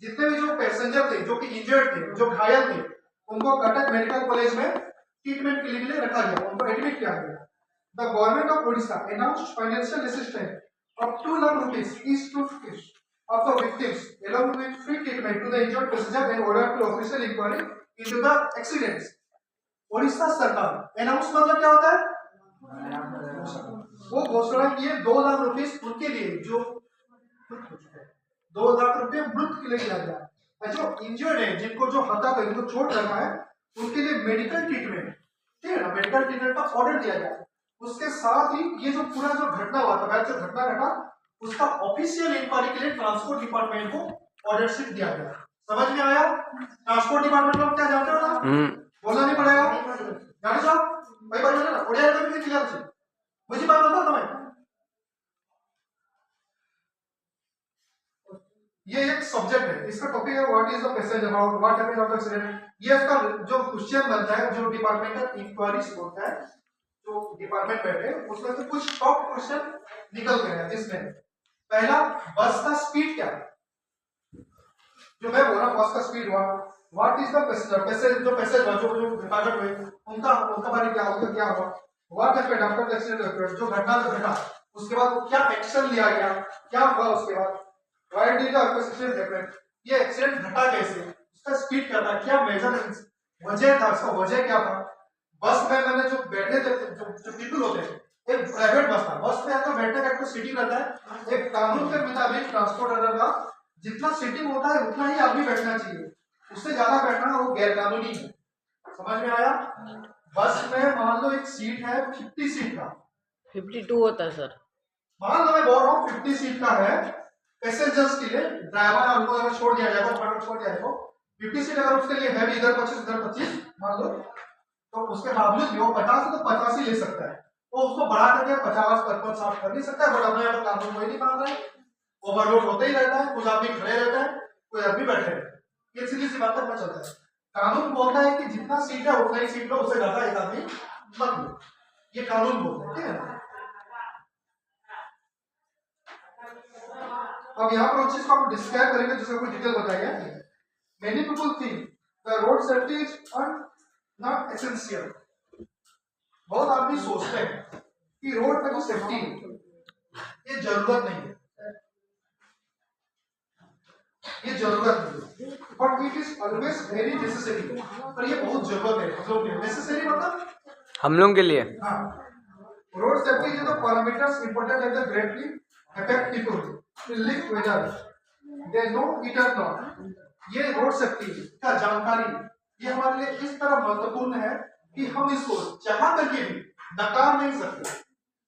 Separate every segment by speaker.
Speaker 1: जितने भी जो पैसेंजर थे, जो कि इंजर्ड थे, जो घायल थे, उनको कटक मेडिकल कॉलेज में ट्रीटमेंट के लिए रखा गया, उनको एडमिट किया गया। The government of Odisha announced financial assistance of 2 lakh rupees each to of the victims along with free treatment to the injured passenger and order to official inquiry into the accidents। Odisha सरकार announce मतलब क्या होता है, वो घोषणा किए 2 लाख रुपए उनके लिए जो 2 लाख रुपए मृत के लिए दिया गया, जो इंजर्ड है, जिनको जो हताहत है, जिनको चोट लगा है, उनके लिए मेडिकल ट्रीटमेंट, ठीक है ना, मेडिकल ट्रीटमेंट का ऑर्डर दिया गया। उसके साथ ही ये जो पूरा जो घटना हुआ था, जो घटना घटा, उसका ऑफिशियल इंक्वायरी के लिए ट्रांसपोर्ट डिपार्टमेंट को ऑर्डरशिप दिया गया। समझ में आया? ट्रांसपोर्ट डिपार्टमेंट को क्या जानते हो ना, बोलना नहीं पड़ेगा, जानो साहब भाई बात ना ओडिया में भी क्लियर है, मुझे बात बता तुम्हें। ये एक सब्जेक्ट है, इसका टॉपिक है what is the passage about what happened after accident. ये इसका जो क्वेश्चन बनता है, जो डिपार्टमेंटल इंक्वायरीज होता है, जो डिपार्टमेंट बैठे उसमें से कुछ टॉप क्वेश्चन निकल गए हैं, जिसमें पहला बस का स्पीड क्या है, जो मैं बोला बस का स्पीड हुआ, what is the passenger, passage जो पैसेज हुआ, जो डिपार्टमेंट हुए, उनका बारे क्या होगा, क्या हुआ, what happened after the accident, जो घटना घटा उसके बाद क्या एक्शन लिया गया, क्या हुआ उसके बाद, why did the accident happen, ये एक्सीडेंट घटा कैसे, उसका स्पीड क्या था, क्या मेजर वजह था, उसका वजह क्या था। बस में मैंने जो बैठे थे, जो पीपल होते हैं, एक प्राइवेट बस था, बस में तो बैठने का एक सीटिंग रहता है, एक कानून के मुताबिक ट्रांसपोर्ट ऑर्डर का जितना सीटिंग होता है उतना ही आदमी बैठना चाहिए, उससे ज्यादा बैठना वो गैर कानूनी है। समझ में आया? बस में मान लो एक सीट है 50 सीट का,
Speaker 2: 52 होता है सर,
Speaker 1: मान लो मैं बोल रहा हूँ 50 सीट का है पैसेंजर्स के लिए, ड्राइवर उनको अगर छोड़ दिया जाए तो छोड़ दिया जाए, 50 सीट अगर उसके लिए है भी, इधर 25 इधर 25 मान लो, तो उसके बावजूद भी वो 50 है तो 50 ही ले सकता है, वो उसको बढ़ा करके 50 55 60 कर नहीं सकता है। बट अपने यहाँ तो कानून कोई नहीं मान रहा है, ओवरलोड होता ही रहता है, कुछ आदमी खड़े रहता है, कोई आदमी बैठे रहता है, ये सीधी सी बात पता चलता है। कानून बोलता है कि जितना सीट है उतना ही सीट लो, उससे ज्यादा एक आदमी मत लो, ये कानून बोलता है, ठीक है। अब यहाँ पर उस चीज को हम डिस्क्राइब करेंगे जिसका कोई डिटेल बताइए। Many people think the road safety is not essential. बहुत आदमी सोचते हैं कि रोड पर जो सेफ्टी है ये जरूरत नहीं है, ये जरूरत नहीं है, but it is always very necessary. पर ये बहुत जरूरत है हम लोग के लिए। नेसेसरी मतलब
Speaker 2: हम लोग के लिए।
Speaker 1: हाँ, रोड सेफ्टी जो पैरामीटर्स इंपॉर्टेंट है, greatly affect people live whether they know it और नॉट। ये रोड सेफ्टी का जानकारी ये हमारे लिए इस तरह महत्वपूर्ण है कि हम इसको चाह करके भी नकार नहीं सकते,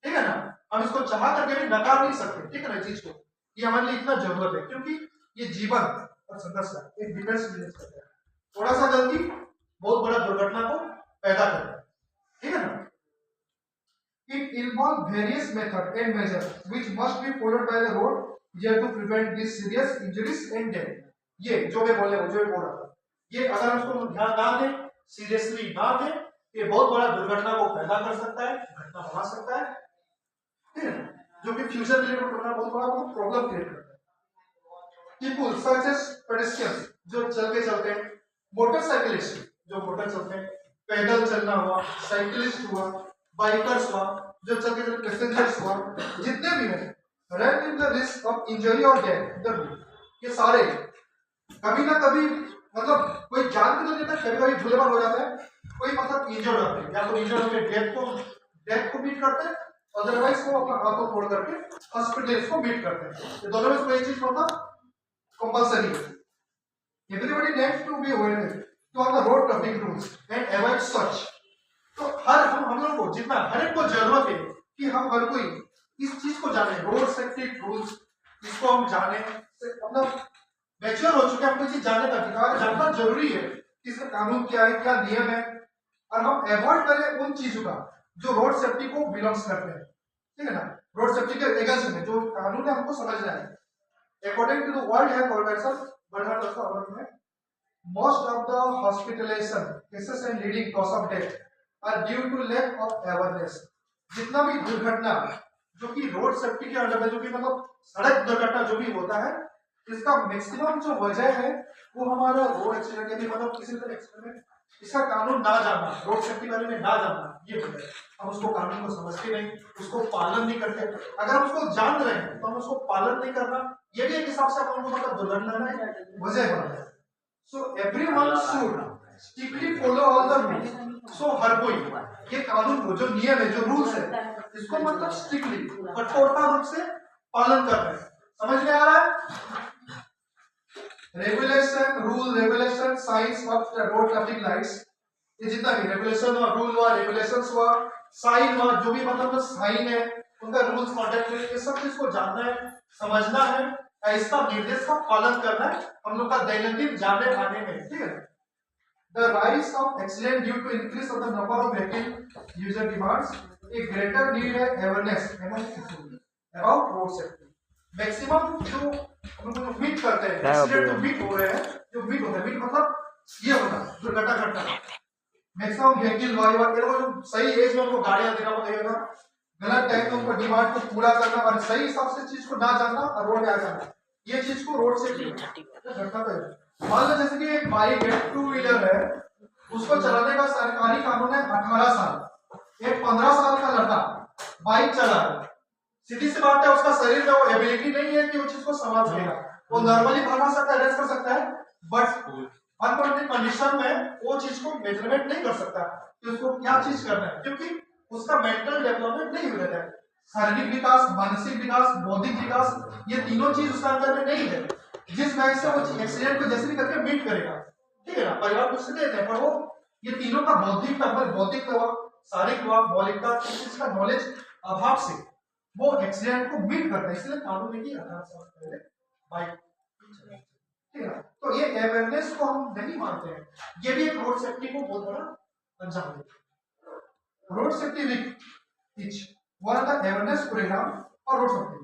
Speaker 1: ठीक है ना, हम इसको चाह करके भी नकार नहीं सकते, ठीक है ना, चीज को ये हमारे लिए इतना जरूरत है, क्योंकि ये जीवन और संघर्ष एक डिफेंस बिजनेस करता है। थोड़ा सा गलती बहुत बड़ा दुर्घटना को पैदा करता है, ठीक है ना। It involves various methods and measures which must be followed by the road here to prevent these serious injuries and death। ये जो मैं बोल रहा था, ये अगर हम उसको ध्यान ना दें, सीरियसली ना दें, ये बहुत बड़ा दुर्घटना को पैदा कर सकता है, घटना बना सकता है, ठीक है, जो कि फ्यूचर के लिए बहुत बड़ा प्रॉब्लम क्रिएट करता है। पीपल सच एज पेडेस्ट्रियंस जो चल के चलते हैं, मोटरसाइकिलिस्ट जो मोटर चलते हैं, पैदल चलना हुआ, साइकिलिस्ट हुआ, बाइकर्स हुआ, जो चल के चलते पैसेंजर्स हुआ, जितने भी हैं, run in the risk of injury और डेथ। ये सारे कभी ना कभी मतलब कोई जान के तो देता है, कभी कभी भूलेबार हो जाता है, कोई मतलब इंजर्ड होते हैं, या तो इंजर्ड होकर डेथ को बीट करते हैं, अदरवाइज वो अपना हाथ को तोड़ करके हॉस्पिटल को बीट करते हैं। ये दोनों में कोई चीज मतलब कंपलसरी है। Everybody needs to be aware to on the road traffic rules and avoid such। तो हम लोगों को जितना हर एक को जरूरत है कि हम हर कोई इस चीज को जाने, रोड सेफ्टी रूल्स, इसको हम जाने, मतलब मैच्योर हो चुके हैं, हम कोई चीज जानने का जानना जरूरी है कि इसका कानून क्या है, क्या नियम है, और हम अवॉइड करें उन चीजों का जो रोड सेफ्टी को बिलोंग्स करते हैं, ठीक है ना, रोड सेफ्टी के एगेंस्ट में जो कानून है हमको समझना है। According to the World Health Organization most of the hospitalization cases and leading cause of death are due to lack of awareness। जितना भी दुर्घटना जो कि रोड सेफ्टी के अंडर में, जो कि मतलब सड़क दुर्घटना जो भी होता है, इसका मैक्सिमम जो वजह है वो हमारा रोड एक्सीडेंट या मतलब किसी तरह एक्सीडेंट में इसका कानून ना जानना, रोड सेफ्टी बारे में ना जानना, ये वजह है। हम उसको कानून को समझते नहीं, उसको पालन नहीं करते। अगर हम उसको जान रहे हैं तो हम उसको पालन नहीं करना, ये भी एक हिसाब से हम उनको मतलब दुर्घटना है वजह बन है। So everyone should strictly follow all the rules. So हर कोई ये कानून को, जो नियम है, जो रूल्स है, इसको मतलब स्ट्रिक्टली कठोरता रूप से पालन कर रहे हैं। समझ में आ रहा है? Regulation, rule, regulation, science of road traffic lights, ये जितना भी रेगुलेशन हुआ, रूल हुआ, रेगुलेशंस हुआ, साइन हुआ, जो भी मतलब साइन है, उनका रूल्स कॉन्टेक्ट, ये सब चीज को जानना है, समझना है, इसका निर्देश का पालन करना है हम लोग का दैनंदिन जाने आने में। ठीक है। The rise of accident due to increase of the number of vehicle user demands a greater need है awareness about road safety. Maximum जो हम लोग मीट करते हैं, एक्सीडेंट जो मीट हो रहे हैं, जो मीट होता है, मीट मतलब ये होता है दुर्घटना घटना। मैक्सिमम व्हीकल वाई जो सही एज में उनको गाड़ियां देना पड़ेगा, गलत टाइम में उनको डिमांड को पूरा करना और सही हिसाब से चीज को ना जानना और रोड पे आ जाना, ये चीज को रोड सेफ्टी घटना पे। मान लो जैसे कि एक बाइक है, टू व्हीलर है, उसको चलाने का सरकारी कानून है 18 साल। एक 15 साल का लड़का बाइक चला रहा है, सीधी सी बात है उसका शरीर में वो एबिलिटी नहीं है कि वो चीज को संभाल सकेगा। वो नॉर्मली भगा सकता है, रेस कर सकता है, बट अनकंट्रोल्ड कंडीशन में वो चीज को मेजरमेंट नहीं कर सकता कि उसको क्या चीज करना है, क्योंकि उसका मेंटल डेवलपमेंट नहीं हुआ है। शारीरिक विकास, मानसिक विकास, बौद्धिक विकास, ये तीनों चीज उसका अंदर में नहीं है, जिस वजह से वो एक्सीडेंट को जैसे भी करके मीट करेगा। ठीक है ना, परिवार कुछ से देते हैं, पर वो ये तीनों का बौद्धिक प्रभाव, शारीरिक प्रभाव, मौलिकता, इसका नॉलेज अभाव से वो एक्सीडेंट को मीट करता है। इसलिए कानून ने 18 साल पहले बाइक, ठीक है ना। तो ये अवेयरनेस को हम नहीं मानते हैं, ये भी एक रोड सेफ्टी को बहुत बड़ा अंजाम देता है। Road safety week is one of the awareness program और road safety.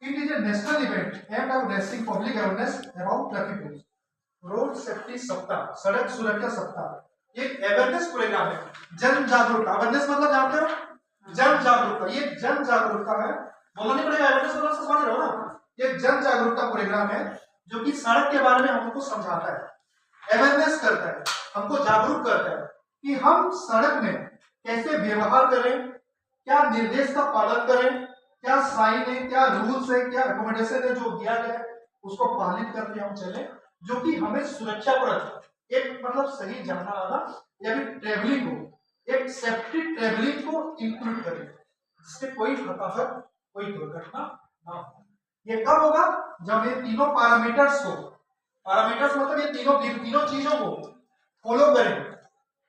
Speaker 1: It is a national event aimed at raising public awareness about traffic rules. Road safety सप्ताह, सड़क सुरक्षा सप्ताह एक अवेयरनेस प्रोग्राम है, जन जागरूकता। अवेयरनेस मतलब जानते हो, जन जागरूकता। ये जन जागरूकता है, बोलना नहीं पड़ेगा, अवेयरनेस मतलब समझ रहे हो ना। ये जन जागरूकता प्रोग्राम है जो कि सड़क के बारे में हमको समझाता है, अवेयरनेस करता है, हमको जागरूक करता है कि हम सड़क में कैसे व्यवहार करें, क्या निर्देश का पालन करें, क्या साइन है, क्या रूल्स है, क्या रिकमेंडेशन है जो दिया गया है, उसको पालित करके हम चले, जो कि हमें सुरक्षाप्रद एक मतलब सही जाना आना या फिर ट्रेवलिंग को, एक सेफ्टी ट्रेवलिंग को इंक्लूड करें, जिससे कोई हताहत, कोई दुर्घटना ना हो। ये कब होगा? जब ये तीनों पैरामीटर्स को, पैरामीटर्स मतलब ये तीनों चीजों को फॉलो करें।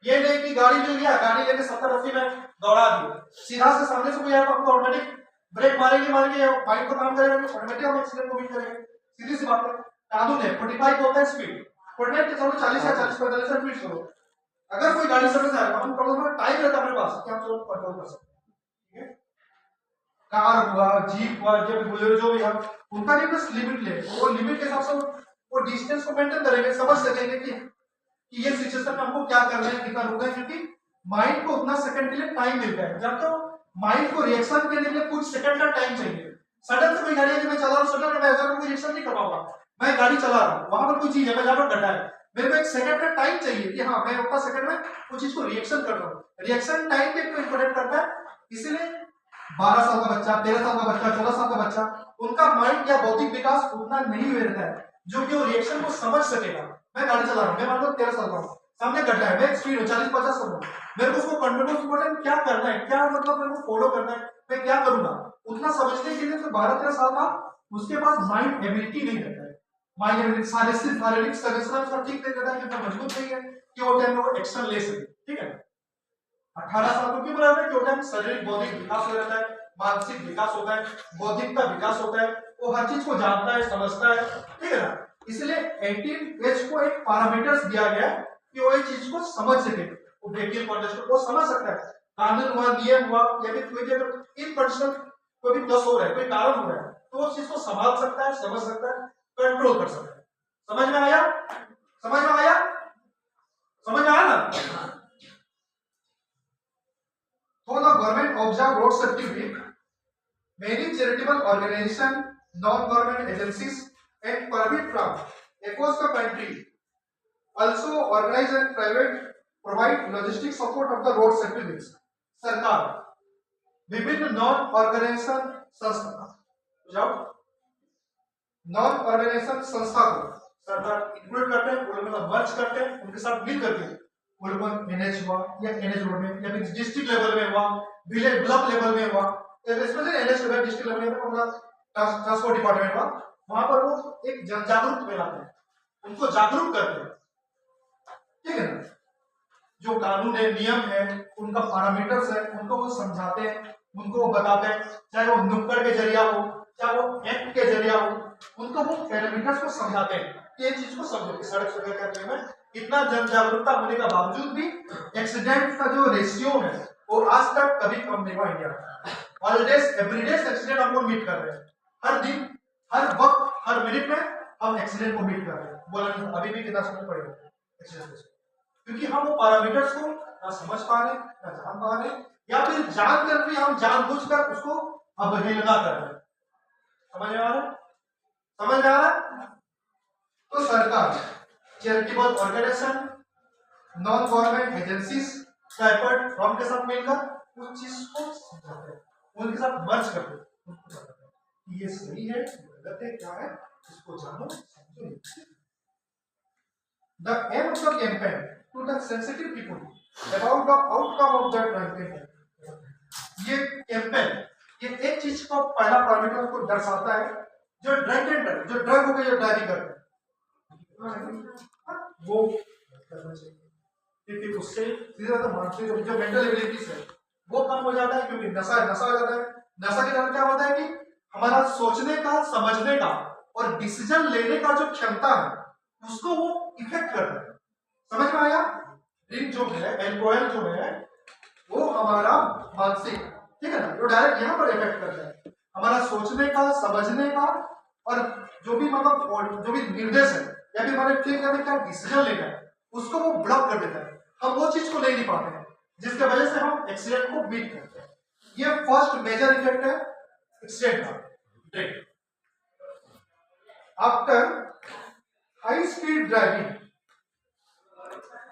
Speaker 1: ये नहीं कि गाड़ी मिल गया, गाड़ी लेके 70-80 में दौड़ा दी, सीधा से सामने से कोई आया तो हमको ऑटोमेटिक ब्रेक मारेंगे, बाइक को काम करेगा, ऑटोमेटिक हम एक्सीडेंट को बीट करेंगे। सीधी सी बात है, कानून है 45 होता है स्पीड, 45 के चलो 40 या 40-45 स्पीड चलो। अगर कोई गाड़ी सर्विस आएगा, हम कंट्रोल टाइम रहता है अपने पास कि हम चलो कंट्रोल कर सकते हैं। ठीक है, कार हुआ, जीप हुआ, जब बुलेरो जो भी है, उनका भी बस लिमिट ले, वो लिमिट के हिसाब से वो डिस्टेंस को मेंटेन करेंगे, समझ सकेंगे कि ये सिचुएशन में हमको क्या करना है, कितना रुकना है, क्योंकि माइंड को उतना सेकंड के लिए टाइम मिलता है। जानते हो, माइंड को रिएक्शन करने के लिए कुछ सेकंड का टाइम चाहिए। सडन से कोई गाड़ी है, मैं चला रहा हूं, सडन मैं ऐसा कोई रिएक्शन नहीं कर पाऊंगा। मैं गाड़ी चला रहा हूं, वहां पर कोई चीज है, मैं जहां पर गड्ढा है, मेरे को एक सेकंड का टाइम चाहिए कि हाँ मैं उतना सेकंड में उस चीज को रिएक्शन कर रहा हूं। रिएक्शन टाइम पे इंपॉर्टेंट करता है, इसीलिए 12 साल का बच्चा, 13 साल का बच्चा, 14 साल का बच्चा, उनका माइंड या बौद्धिक विकास उतना नहीं हुआ रहता है जो कि वो रिएक्शन को समझ सकेगा। मैं गाड़ी चला रहा हूँ, मैं मान लो 13 साल का हूँ, सामने गड्ढा है, मैं स्पीड 40-50 चल रहा हूँ, मेरे को उसको कंट्रोल इम्पोर्टेंट क्या करना है, क्या मतलब मेरे को फॉलो करना है, मैं क्या करूंगा, उतना समझने के लिए तो 12-13 साल का उसके पास माइंड एबिलिटी नहीं रहता है। माइंड एबिलिटी शारीरिक संरचना उसका ठीक नहीं रहता है, कितना मजबूत नहीं है कि वो टाइम में वो एक्शन ले सके। ठीक है, 18 साल को क्यों बोला जाता है कि वो टाइम शारीरिक बौद्धिक विकास हो जाता है, मानसिक विकास होता है, बौद्धिक का विकास होता है, वो हर चीज को जानता है, समझता है। ठीक है ना, इसलिए 18 एज को एक पैरामीटर्स दिया गया है कि वो एक चीज को समझ सके, वो व्हीकल कंडीशन को समझ सकता है, कानून हुआ, नियम हुआ, या फिर कोई भी अगर इन कंडीशन कोई भी प्लस हो रहा है, कोई कारण हो रहा है, तो वो चीज को संभाल सकता है, समझ सकता है, कंट्रोल कर सकता है। समझ में आया? समझ में आया? समझ में आया ना? So the government observe road safety week. Many charitable organizations non-government agencies and permit from across the country also organize and provide logistic support of the road safety means. सरकार विभिन्न नॉन ऑर्गेनाइजेशन संस्था non organisation संस्था को सरकार include करते हैं, उनके साथ मर्ज करते हैं, उनके साथ मिल करके वो लोग एनएच हुआ या एनएच रोड में या फिर डिस्ट्रिक्ट लेवल में हुआ, विलेज ब्लॉक लेवल में हुआ, specially NH level district level में उनका ट्रांसपोर्ट डिपार्टमेंट हुआ, वहां पर वो एक जन जागरूक फैलाते हैं, उनको जागरूक करते हैं, ठीक है ना। जो कानून है, नियम है, उनका पैरामीटर्स है, उनको वो समझाते हैं, उनको वो बताते हैं, चाहे वो नुक्कड़ के जरिया हो, चाहे वो एक्ट के जरिया हो, उनको वो पैरामीटर्स को समझाते हैं कि ये चीज को समझो कि सड़क सुरक्षा करने में इतना जन जागरूकता होने का बावजूद भी एक्सीडेंट का जो रेशियो है वो आज तक कभी कम नहीं हुआ इंडिया में। ऑलवेज एवरीडे एक्सीडेंट हम लोग मीट कर रहे हैं, हर दिन, हर वक्त, हर मिनट में हम एक्सीडेंट को मीट कर रहे हैं। बोला अभी भी कितना समय पड़ेगा एक्सीडेंट, क्योंकि हम वो पैरामीटर्स को ना समझ पा रहे, ना जान पा रहे, या फिर जानकर भी हम जानबूझकर उसको अवहेलना कर रहे हैं। समझ में आ रहा है? समझ में आ रहा है? तो सरकार, charitable organisation, non government agencies का एफर्ट फ्रॉम के साथ मिलकर उस चीज को समझाते हैं, उनके साथ मर्ज करते हैं, ये सही है, गलत है, क्या है, इसको जानो समझो। The aim of the campaign to the sensitive people about the outcome of that campaign. ये कैंपेन ये एक चीज को पहला पैरामीटर को दर्शाता है, जो ड्रग एंड जो ड्रग हो गए, जो ड्राइविंग करते हैं वो करना चाहिए, क्योंकि उससे सीधा तो मानसिक जो मेंटल एबिलिटीज है वो कम हो जाता है, क्योंकि नशा हो जाता है। नशा के कारण क्या होता है कि हमारा सोचने का, समझने का और डिसीजन लेने का जो क्षमता है उसको वो इफेक्ट करता है। समझ में आया? ड्रिंक जो है, एल्कोहल जो है, वो हमारा मानसिक, ठीक है ना, जो डायरेक्ट यहाँ पर इफेक्ट करता है हमारा सोचने का, समझने का और जो भी मतलब जो भी निर्देश है या फिर हमारे ठीक करने का डिसीजन लेना है उसको वो ब्लॉक कर देता है। हम वो चीज को नहीं ले पाते हैं, जिसके वजह से हम एक्सीडेंट को बीट करते हैं। ये फर्स्ट मेजर इफेक्ट है एक्सीडेंट का, drink. After high speed driving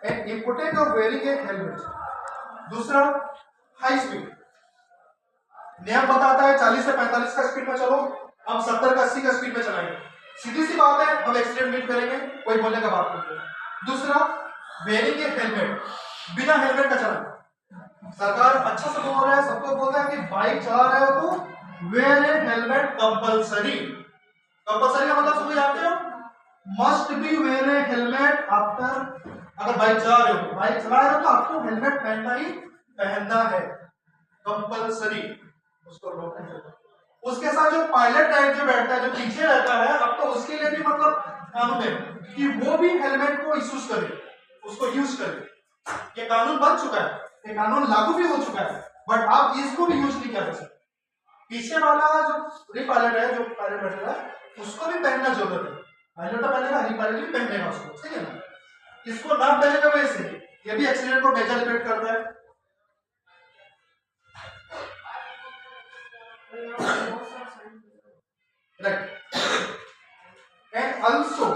Speaker 1: and important of wearing a helmet। दूसरा हाई स्पीड, नियम बताता है 40 से 45 का स्पीड में चलो, हम 70 का 80 का स्पीड में चलाएंगे, सीधी सी बात है हम एक्सीडेंट मीट करेंगे, कोई बोलने का बात नहीं है। दूसरा वेयरिंग ए हेलमेट, बिना हेलमेट का चलाना। सरकार अच्छा से बोल रहा है, सबको बोल रहा है कि बाइक चला रहे हो तो wear a helmet compulsory. Compulsory का मतलब समझ आते हो? Must be wear a helmet after, अगर बाइक चला रहे हो, बाइक चला रहे हो तो आपको हेलमेट पहनना ही पहनना है, कंपलसरी। उसको उसके साथ जो पायलट टाइप जो बैठता है, जो पीछे रहता है, अब तो उसके लिए भी मतलब कानून है कि वो भी हेलमेट को यूज करे, उसको यूज करे। ये कानून बन चुका है, ये कानून लागू भी हो चुका है, बट आप इसको भी यूज नहीं कर सकते। पीछे वाला जो रिपायलट है, जो पायलट बैठा है, उसको भी पहनना जरूरत है। पायलट पहनेगा, रिपायलट भी पहनेगा उसको, ठीक है ना। इसको ना पहनने की वजह से ये भी एक्सीडेंट को मेजर इफेक्ट करता है। Right. And also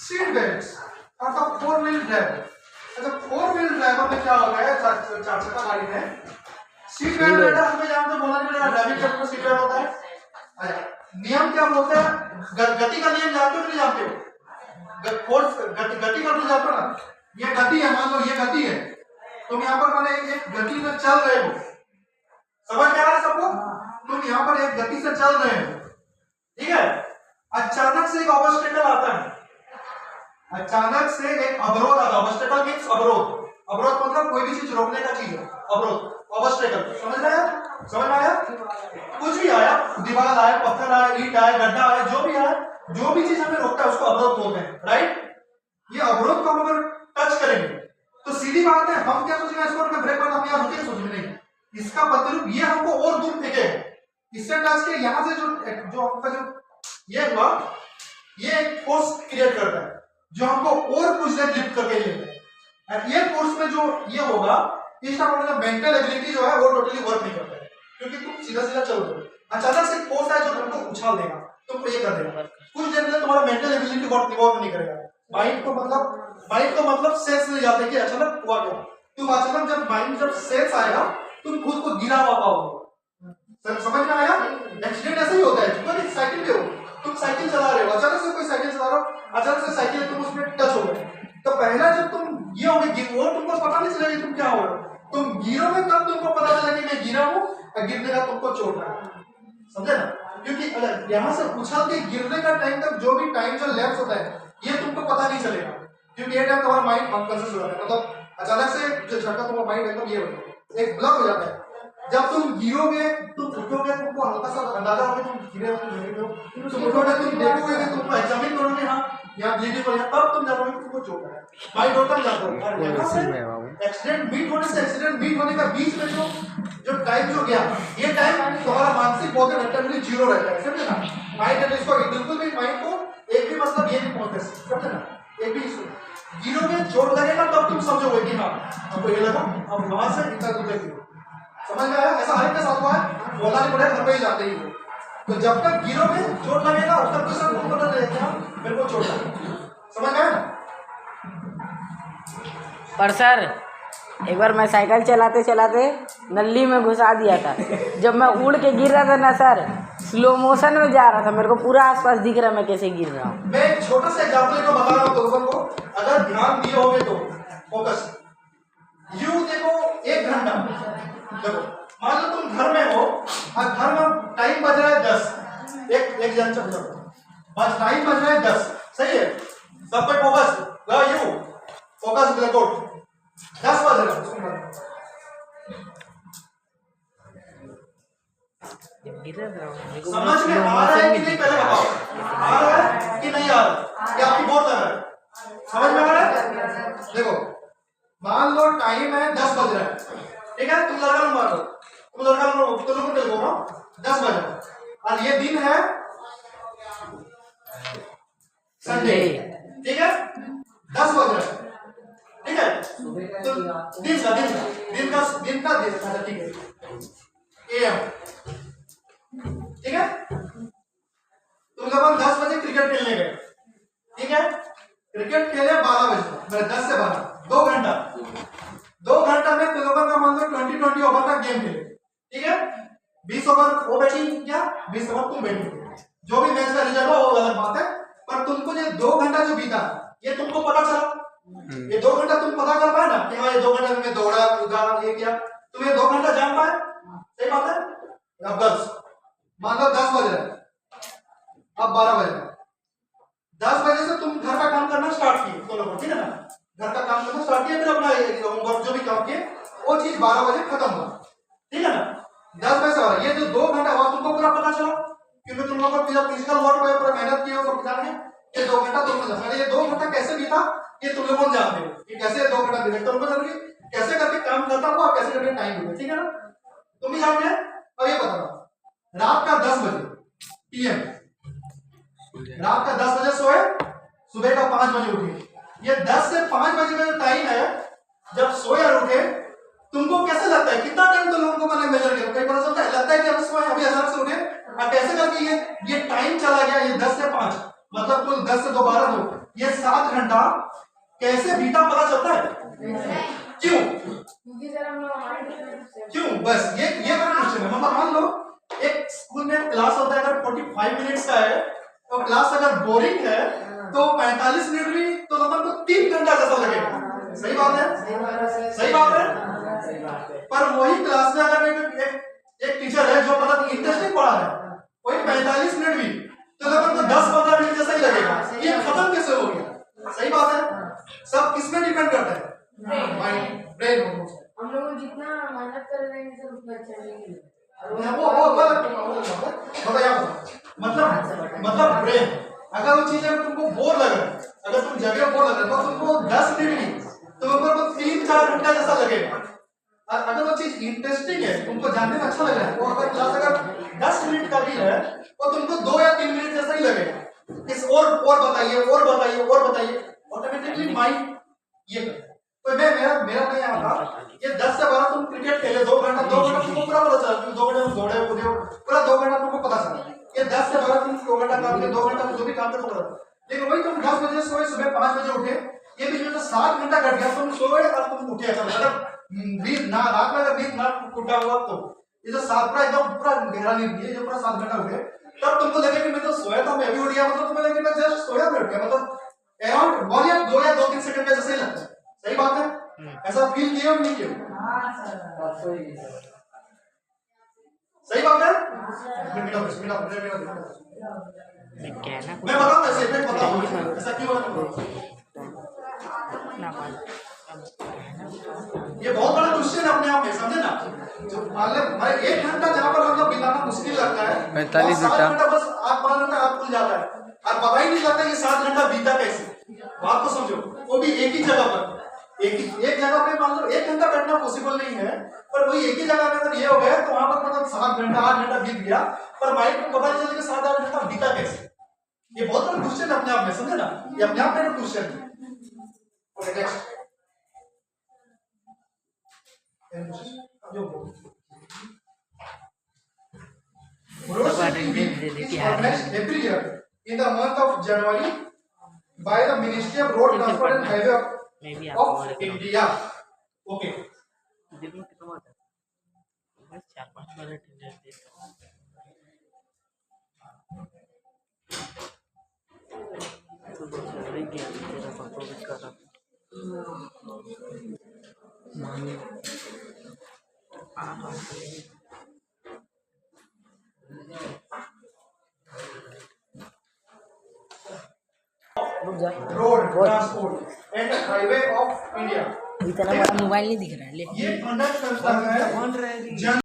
Speaker 1: seat belts मतलब 4 व्हील ड्राइवर। अच्छा, 4 व्हील ड्राइवर में क्या हो गया है, चार चक्का गाड़ी में सीट बेल्ट रहता है, हमें जानते बोलना नहीं पड़ेगा, ड्राइविंग करते सीट बेल्ट होता है। अच्छा, नियम क्या बोलते हैं, गति का नियम जानते हो कि नहीं जानते हो? फोर्स गति का रूल जानते हो ना, ये गति है, मान लो ये गति है, तुम यहाँ पर मैंने एक गति से चल रहे हो, समझ में आ रहा है सबको? तुम यहाँ पर एक गति से चल रहे हो, ठीक है, अचानक से एक ऑब्स्टेकल आता है, अचानक से एक अवरोध आता है। ऑब्स्टेकल मींस अवरोध, अवरोध मतलब कोई भी चीज रोकने का चीज है, अवरोध, ऑब्स्टेकल। समझ में आया? समझ में आया? कुछ भी आया, दीवार आया, पत्थर आया, ईंट आया, गड्ढा आया, जो भी आया, जो भी चीज हमें रोकता है उसको अवरोध बोलते हैं, राइट। ये अवरोध को हम अगर टच करेंगे तो सीधी बात है, हम क्या सोचेंगे, इसको ब्रेक मारना, हम यहाँ रुके सोचेंगे नहीं, इसका प्रतिरूप ये हमको और दूर फेंकेगा। इससे टच के यहाँ से जो आपका जो ये हुआ, ये एक फोर्स क्रिएट करता है जो हमको और कुछ देर लिफ्ट करके लेता है। ये फोर्स में जो ये होगा, इसका मतलब मेंटल एबिलिटी जो है वो टोटली वर्क नहीं करता है, क्योंकि तुम सीधा सीधा चल रहे हो, अचानक से फोर्स है जो तुमको उछाल देगा। तुमको ये कर देगा, कुछ देर में तुम्हारा मेंटल एबिलिटी वर्क नहीं करेगा। माइंड को मतलब सेंस नहीं जाता कि अचानक हुआ क्या। तुम अचानक जब माइंड जब सेंस आएगा तुम खुद को गिरा हुआ पाओगे। समझ में आया? एक्सीडेंट ऐसे ही होता है। तुम साइकिल पे हो, तुम साइकिल चला रहे हो, अचानक से कोई साइकिल चला रहा हो, अचानक से साइकिल तुम उसमें टच हो गए, तो पहला जब तुम ये हो गए वो तुमको पता नहीं चलेगा तुम क्या हो रहे हो। तुम गिरोगे तब तुमको पता चला कि मैं गिरा हूं, और गिरने का तुमको चोट लगा। समझे ना? क्योंकि अगर यहाँ से उछल के गिरने का टाइम तक जो भी टाइम जो लैप्स होता है ये तुमको पता नहीं चलेगा, क्योंकि ये टाइम तुम्हारा माइंड अनकॉन्शियस हो जाता है। मतलब अचानक से जो झटका तुम्हारा माइंड एकदम ये हो जाता है, एक ब्लॉक हो जाता है। जब तुम गिरोगे तुम उठोगे, तुमको हल्का सा अंदाजा होगा तुम गिरे हो, तुम उठोगे, तुम देखोगे कि तुमको एग्जामिन करोगे, हाँ यहाँ ब्लीडिंग हो रही है, तब तुम जानोगे तुमको चोट है। माइंड टोटल जाता है। एक्सीडेंट मीट होने से एक्सीडेंट मीट होने का बीच में जो टाइम जो गया, ये टाइम तुम्हारा मानसिक बहुत मेंटली जीरो रहता है। समझे ना? माइंड इसको बिल्कुल भी माइंड को एक भी मतलब ये नहीं पहुंचता। समझे ना? एक भी जीरो में चोट लगेगा तब तुम समझोगे कि हाँ हमको ये लगा, अब वहां से इतना दूर तक। समझ में आया? ऐसा हर एक के साथ हुआ है, बोलना नहीं पड़ेगा, घर पे ही जाते ही हो। तो जब तक गिरोगे चोट लगेगा उस तक दूसरा तुमको पता लगेगा मेरे को चोट लगी। समझ में आया?
Speaker 2: पर सर एक बार मैं साइकिल चलाते चलाते नली में घुसा दिया था। जब मैं उड़ के गिर रहा था ना सर, स्लो मोशन में जा रहा था, मेरे को पूरा आसपास दिख रहा मैं कैसे गिर रहा हूँ।
Speaker 1: मैं एक छोटा सा एग्जांपल को बता रहा हूँ लोगों को, अगर ध्यान दिए होगे तो फोकस। यू देखो 1 घंटा, देखो मान लो तुम घर में हो और घर में टाइम बज रहा है 10, एक जन चल बस टाइम बज रहा है 10, सही है? सब पे फोकस, यू फोकस ब्लैकआउट, 10 बज रहा है। समझ में आ रहा है कि नहीं पहले बताओ, आ रहा है कि नहीं आ रहा? ये आपकी बहुत लग रहा है, समझ में आ रहा है? देखो मान लो टाइम है 10 बज रहा है, ठीक है? तुम लड़का मान लो, तुम लड़का लो, तुम लोग को बोल रहा हूं 10 बज रहा है, और ये दिन है संडे, ठीक है? 10 बज रहा है, ठीक है? तो दिन का अच्छा ठीक है, एएम, ठीक है? तुम लोग 10 बजे क्रिकेट खेलने गए, ठीक है? क्रिकेट खेले 12 बजे, 10 से 12, 2 घंटा। 2 घंटा में तुम लोगों का मान लो 20 ओवर का गेम खेले, ठीक है? 20 ओवर वो बैटिंग किया, 20 ओवर तुम बैटिंग किया। जो भी मैच का रिजल्ट हो वो अलग बात है, पर तुमको ये 2 घंटा जो बीता ये तुमको पता चला। ये 2 घंटा तुम पता कर पाए ना कि हाँ ये 2 घंटा में दौड़ा कूदा ये किया, तुम ये 2 घंटा जान पाए, सही बात है? अब 10 मान लो 10 बज रहा है, अब 12 बज रहा है। 10 बजे से तुम घर का काम करना स्टार्ट किए, तो लोग ठीक है ना? घर का काम करना स्टार्ट किया, फिर अपना होमवर्क जो भी काम किए वो चीज 12 बजे खत्म हुआ, ठीक है ना? 10 बजे से 12 ये जो 2 घंटा हुआ तुमको पूरा पता चला, क्योंकि तुम लोग फिजिकल वर्क में पूरा मेहनत किए हो, सब जाने ये 2 घंटा तुमको जाना। ये 2 घंटा कैसे बीता ये तुम लोग जानते हो कि कैसे 2 घंटा बीता, तुमको जानते कैसे करके काम करता हुआ, कैसे करके टाइम बीता, ठीक है ना? तुम भी जानते हैं। अब ये बताओ रात का 10 बजे पीएम, रात का 10 बजे सोए, सुबह का 5 बजे उठे, ये 10 से 5 बजे का जो टाइम है जब सोए और उठे, तुमको कैसे लगता है कितना टाइम तुम लोगों को मैंने मेजर किया? कई पता चलता है लगता है कि हम सोए अभी अचानक से उठे, और कैसे करके ये टाइम चला गया, ये 10 से 5 मतलब कुल 10 से 2 12 2 ये 7 घंटा कैसे बीता पता चलता है? क्यों? बस ये क्वेश्चन है। मतलब मान लो एक स्कूल में क्लास होता है, अगर 45 मिनट्स का है तो क्लास अगर बोरिंग है तो 45 मिनट भी तो मतलब तो 3 घंटा जैसा लगेगा। सही बात है? सही बात है। पर वही क्लास में अगर एक टीचर है जो मतलब इंटरेस्टिंग पढ़ा है, वही 45 मिनट भी तो लगभग तो 10-15 मिनट जैसा ही लगेगा। ये खत्म कैसे हो गया? सही बात है। सब किस में डिपेंड करता है? Mind, brain.
Speaker 3: हम लोग जितना मेहनत कर रहे हैं सब उतना अच्छा नहीं है।
Speaker 1: मतलब ब्रेन अगर वो चीज तुमको बोर लग रहा है, अगर तुम जगह बोर लग रहा है तो तुमको 10 मिनट नहीं तुमको 3-4 घंटा जैसा लगेगा। और अगर वो चीज इंटरेस्टिंग है, तुमको जानने में अच्छा लग रहा है, तो अगर क्लास अगर 10 मिनट का भी है तो तुमको 2 या 3 मिनट जैसा ही लगेगा। इस और बताइए ऑटोमेटिकली माइंड ये करता है। तो मेरा नहीं आता ये 10 से 12 तुम क्रिकेट खेले 2 घंटा तुमको पूरा पता चला, 2 घंटे तुम दौड़े कूदे पूरा 2 घंटा तुमको पता चला। ये 10 से 12 तुम 2 घंटा काम किया, 2 घंटा जो भी काम कर करो, लेकिन वही तुम 10 बजे सोए, सुबह 5 बजे उठे, ये बीच में तो 7 घंटा कट गया, तुम सोए और तुम उठे, मतलब नींद ना रात में अगर नींद ना टूटा हुआ तो ये जो 7 पूरा एकदम पूरा गहरा नींद है, जो पूरा 7 घंटा उठे, तब तुमको लगे कि मैं तो सोया था, मैं भी उठ गया, मतलब तुम्हें लगे मैं जस्ट सोया, मैं उठ गया, मतलब अराउंड 1 या 2 सेकंड में जैसे ही लगता है। सही बात है, ऐसा फील किया और नहीं किया? सही बात है।
Speaker 2: मैं कहना
Speaker 1: मैं बताऊं ऐसे इफेक्ट बताऊं ऐसा क्यों होता है। ये बहुत बड़ा क्वेश्चन है अपने आप में, समझे ना। जो मान ले भाई 1 घंटा जहाँ पर हम लोग बिताना मुश्किल लगता है,
Speaker 2: 45
Speaker 1: घंटा बस आँख बंद करके आँख खुल जाता है और पता ही नहीं लगता ये 7 घंटा बीता कैसे। बात को समझो, वो भी एक ही जगह पर, एक जगह पे मान लो 1 घंटा बैठना पॉसिबल नहीं है, पर वही एक ही जगह पे अगर ये हो गया तो वहां पर मतलब 7 घंटा 8 घंटा बीत गया, पर माइंड को पता नहीं चला कि 7-8 घंटा बीता कैसे। ये बहुत बड़ा क्वेश्चन अपने आप में, समझे ना, ये अपने आप में क्वेश्चन है। Okay next, every year in the month of January by the Ministry of Road Transport and Highway of India. Okay. Road Transport and Highway of India.
Speaker 2: इतना बड़ा मोबाइल नहीं दिख रहा है, ले
Speaker 1: ये कंडक्ट करता है